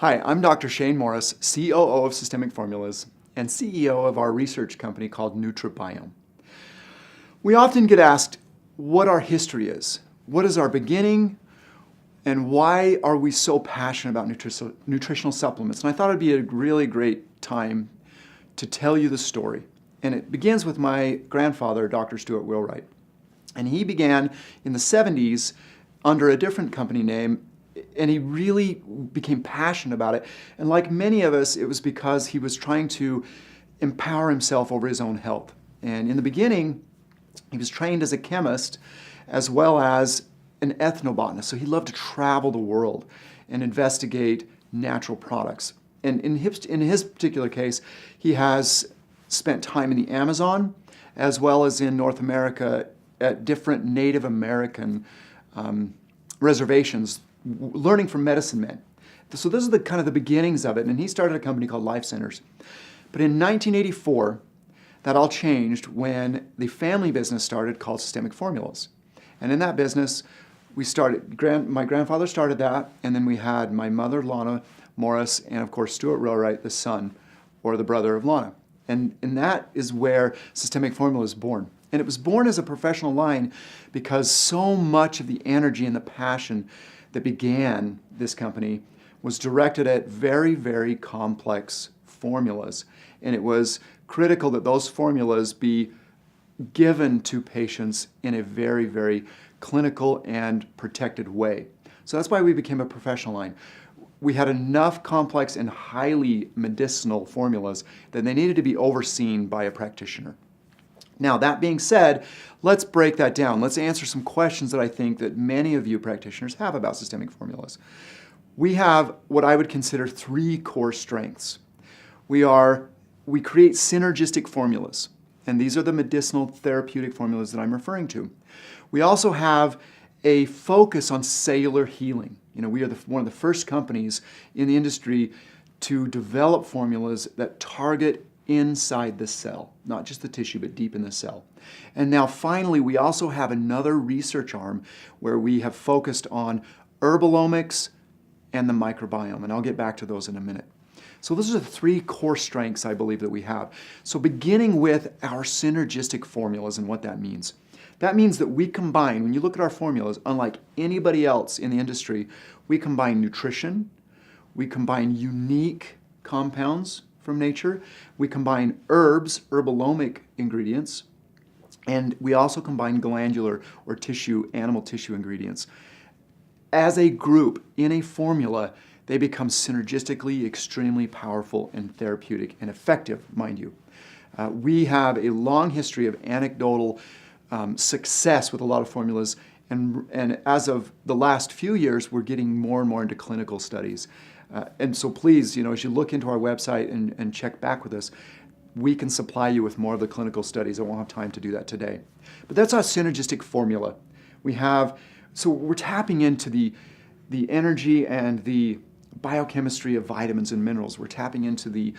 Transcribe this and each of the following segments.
Hi, I'm Dr. Shayne Morris, COO of Systemic Formulas and CEO of our research company called Microbiome. We often get asked what our history is, what is our beginning, and why are we so passionate about nutritional supplements? And I thought it'd be a really great time to tell you the story. And it begins with my grandfather, Dr. Stuart Wheelwright. And he began in the 70s under a different company name, and he really became passionate about it. And like many of us, it was because he was trying to empower himself over his own health. And in the beginning, he was trained as a chemist as well as an ethnobotanist. So he loved to travel the world and investigate natural products. And in his particular case, he has spent time in the Amazon as well as in North America at different Native American reservations, learning from medicine men. So those are the kind of the beginnings of it. And he started a company called Life Centers. But in 1984, that all changed when the family business started called Systemic Formulas. And in that business, we started, my grandfather started that, and then we had my mother, Lana Morris, and of course, Stuart Wheelwright, the son, or the brother of Lana. And that is where Systemic Formula was born. And it was born as a professional line because so much of the energy and the passion that began this company was directed at very, very complex formulas. And it was critical that those formulas be given to patients in a very, very clinical and protected way. So that's why we became a professional line. We had enough complex and highly medicinal formulas that they needed to be overseen by a practitioner. Now, that being said, let's break that down. Let's answer some questions that I think that many of you practitioners have about systemic formulas. We have what I would consider three core strengths. We create synergistic formulas, and these are the medicinal therapeutic formulas that I'm referring to. We also have a focus on cellular healing. We are one of the first companies in the industry to develop formulas that target inside the cell, not just the tissue, but deep in the cell. And now finally, we also have another research arm where we have focused on herbalomics and the microbiome, and I'll get back to those in a minute. So those are the three core strengths I believe that we have. So beginning with our synergistic formulas and what that means. That means that we combine, when you look at our formulas, unlike anybody else in the industry, we combine nutrition, we combine unique compounds from nature, we combine herbs, herbalomic ingredients, and we also combine glandular or animal tissue ingredients. As a group, in a formula, they become synergistically extremely powerful and therapeutic and effective, mind you. We have a long history of anecdotal success with a lot of formulas, and as of the last few years, we're getting more and more into clinical studies. And so please, as you look into our website and check back with us, we can supply you with more of the clinical studies. I won't have time to do that today. But that's our synergistic formula. So we're tapping into the energy and the biochemistry of vitamins and minerals. We're tapping into the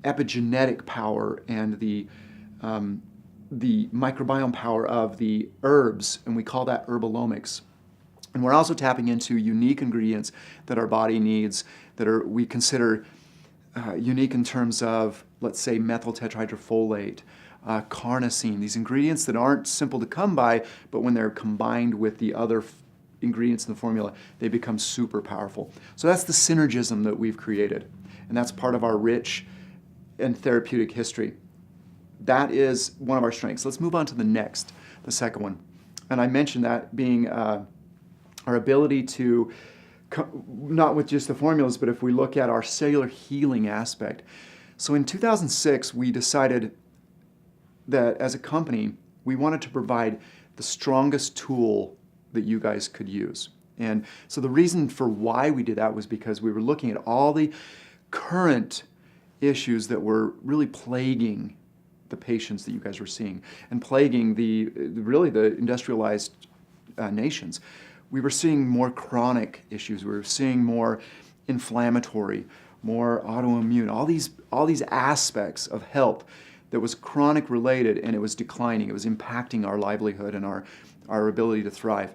epigenetic power and the microbiome power of the herbs, and we call that herbalomics. And we're also tapping into unique ingredients that our body needs that we consider unique in terms of, let's say, methyl tetrahydrofolate, carnosine, these ingredients that aren't simple to come by, but when they're combined with the other ingredients in the formula, they become super powerful. So that's the synergism that we've created, and that's part of our rich and therapeutic history. That is one of our strengths. Let's move on to the second one. And I mentioned that being our ability to, not with just the formulas, but if we look at our cellular healing aspect. So in 2006, we decided that as a company, we wanted to provide the strongest tool that you guys could use. And so the reason for why we did that was because we were looking at all the current issues that were really plaguing the patients that you guys were seeing and plaguing the industrialized nations. We were seeing more chronic issues. We were seeing more inflammatory, more autoimmune, all these aspects of health that was chronic related, and it was declining. It was impacting our livelihood and our ability to thrive.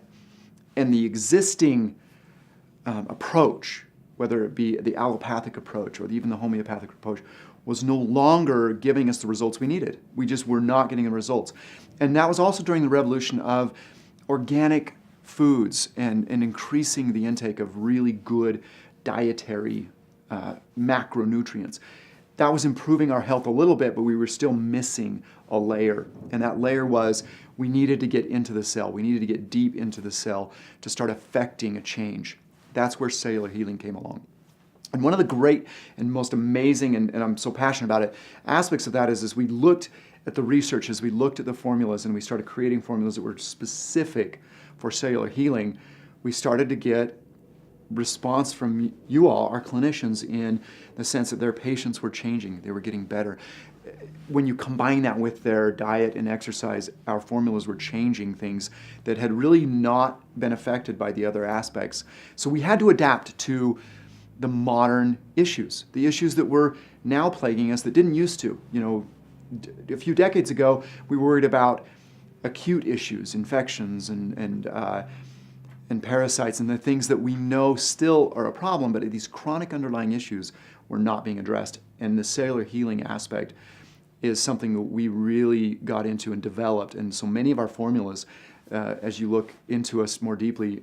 And the existing approach whether it be the allopathic approach or even the homeopathic approach, was no longer giving us the results we needed. We just were not getting the results. And that was also during the revolution of organic foods and increasing the intake of really good dietary macronutrients. That was improving our health a little bit, but we were still missing a layer. And that layer was we needed to get into the cell. We needed to get deep into the cell to start affecting a change. That's where cellular healing came along. And one of the great and most amazing, and I'm so passionate about it, aspects of that is we looked at the research, as we looked at the formulas and we started creating formulas that were specific for cellular healing, we started to get response from you all, our clinicians, in the sense that their patients were changing, they were getting better. When you combine that with their diet and exercise, our formulas were changing things that had really not been affected by the other aspects. So we had to adapt to the modern issues, the issues that were now plaguing us that didn't used to. You know, a few decades ago, we worried about acute issues, infections and parasites and the things that we know still are a problem, but these chronic underlying issues were not being addressed. And the cellular healing aspect is something that we really got into and developed. And so many of our formulas, as you look into us more deeply,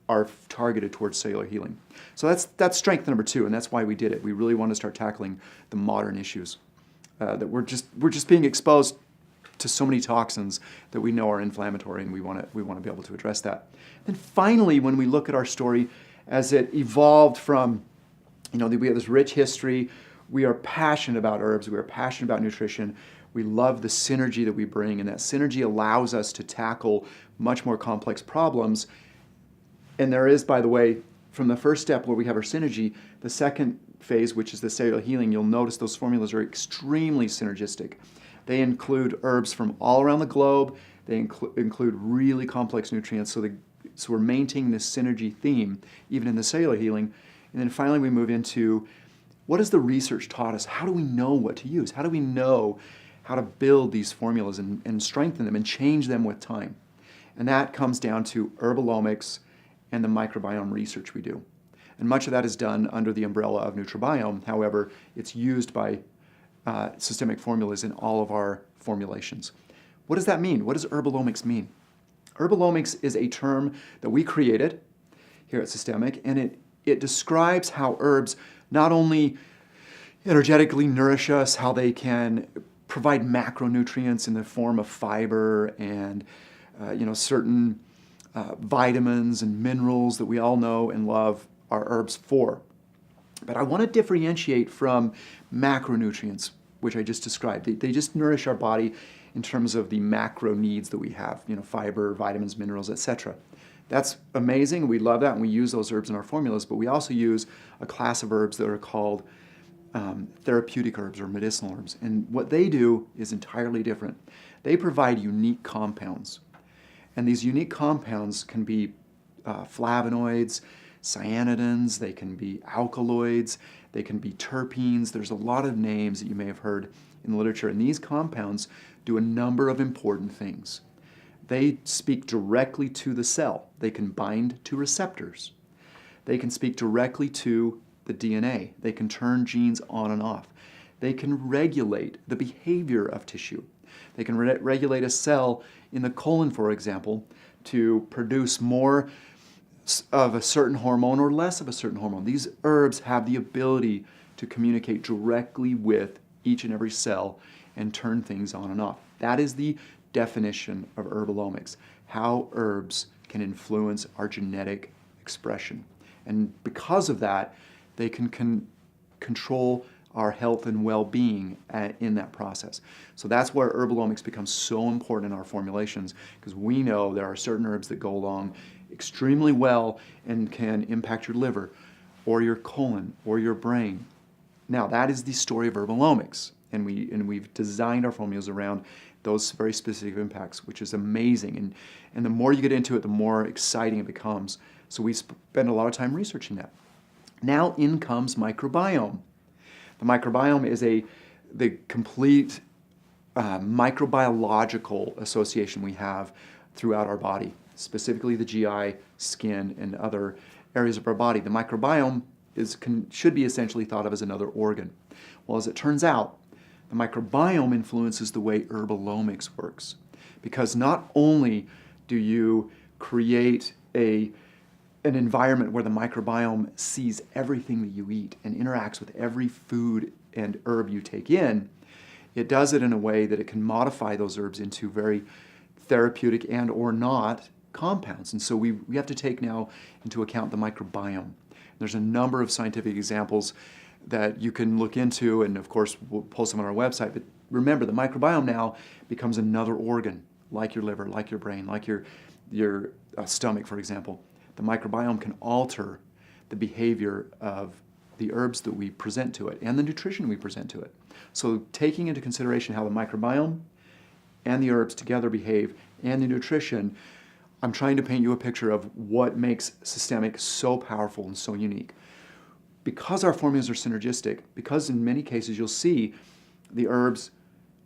are targeted towards cellular healing. So that's strength number 2, and that's why we did it. We really want to start tackling the modern issues that we're just being exposed to so many toxins that we know are inflammatory, and we want to be able to address that. Then finally, when we look at our story as it evolved from, we have this rich history. We are passionate about herbs. We are passionate about nutrition. We love the synergy that we bring, and that synergy allows us to tackle much more complex problems. And there is, by the way, from the first step where we have our synergy, the second phase, which is the cellular healing, you'll notice those formulas are extremely synergistic. They include herbs from all around the globe. They include really complex nutrients. So we're maintaining this synergy theme, even in the cellular healing. And then finally, we move into what has the research taught us? How do we know what to use? How do we know how to build these formulas and strengthen them and change them with time? And that comes down to herbalomics and the microbiome research we do. And much of that is done under the umbrella of Microbiome. However, it's used by systemic formulas in all of our formulations. What does that mean? What does herbalomics mean? Herbalomics is a term that we created here at Systemic, and it describes how herbs not only energetically nourish us, how they can provide macronutrients in the form of fiber and certain vitamins and minerals that we all know and love our herbs for. But I want to differentiate from macronutrients, which I just described. They just nourish our body in terms of the macro needs that we have, fiber, vitamins, minerals, etc. That's amazing. We love that, and we use those herbs in our formulas, but we also use a class of herbs that are called therapeutic herbs or medicinal herbs. And what they do is entirely different. They provide unique compounds. And these unique compounds can be flavonoids, cyanidins, they can be alkaloids, they can be terpenes. There's a lot of names that you may have heard in the literature. And these compounds do a number of important things. They speak directly to the cell. They can bind to receptors. They can speak directly to the DNA. They can turn genes on and off. They can regulate the behavior of tissue. They can regulate a cell in the colon, for example, to produce more of a certain hormone or less of a certain hormone. These herbs have the ability to communicate directly with each and every cell and turn things on and off. That is the definition of herbalomics, how herbs can influence our genetic expression. And because of that, they can control our health and well-being in that process. So that's where herbalomics becomes so important in our formulations, because we know there are certain herbs that go along extremely well and can impact your liver or your colon or your brain. Now, that is the story of herbalomics, and we've designed our formulas around those very specific impacts, which is amazing. And the more you get into it, the more exciting it becomes. So we spend a lot of time researching that. Now in comes microbiome. The microbiome is the complete microbiological association we have throughout our body, specifically the GI, skin, and other areas of our body. The microbiome should be essentially thought of as another organ. Well, as it turns out, the microbiome influences the way herbalomics works, because not only do you create an environment where the microbiome sees everything that you eat and interacts with every food and herb you take in, it does it in a way that it can modify those herbs into very therapeutic and or not compounds. And so we have to take now into account the microbiome. There's a number of scientific examples that you can look into, and of course we'll post them on our website. But remember, the microbiome now becomes another organ, like your liver, like your brain, like your stomach, for example. The microbiome can alter the behavior of the herbs that we present to it and the nutrition we present to it. So taking into consideration how the microbiome and the herbs together behave and the nutrition, I'm trying to paint you a picture of what makes systemic so powerful and so unique. Because our formulas are synergistic, because in many cases you'll see the herbs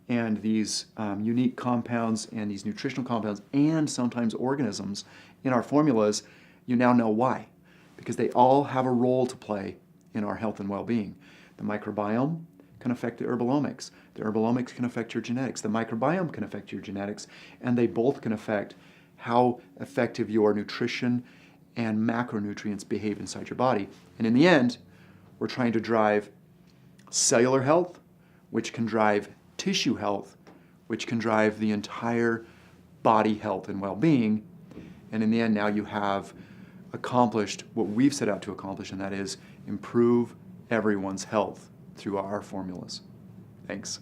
and these unique compounds and these nutritional compounds and sometimes organisms in our formulas, you now know why. Because they all have a role to play in our health and well-being. The microbiome can affect the herbalomics. The herbalomics can affect your genetics. The microbiome can affect your genetics. And they both can affect how effective your nutrition and macronutrients behave inside your body. And in the end, we're trying to drive cellular health, which can drive tissue health, which can drive the entire body health and well-being. And in the end, now you have accomplished what we've set out to accomplish, and that is improve everyone's health through our formulas. Thanks.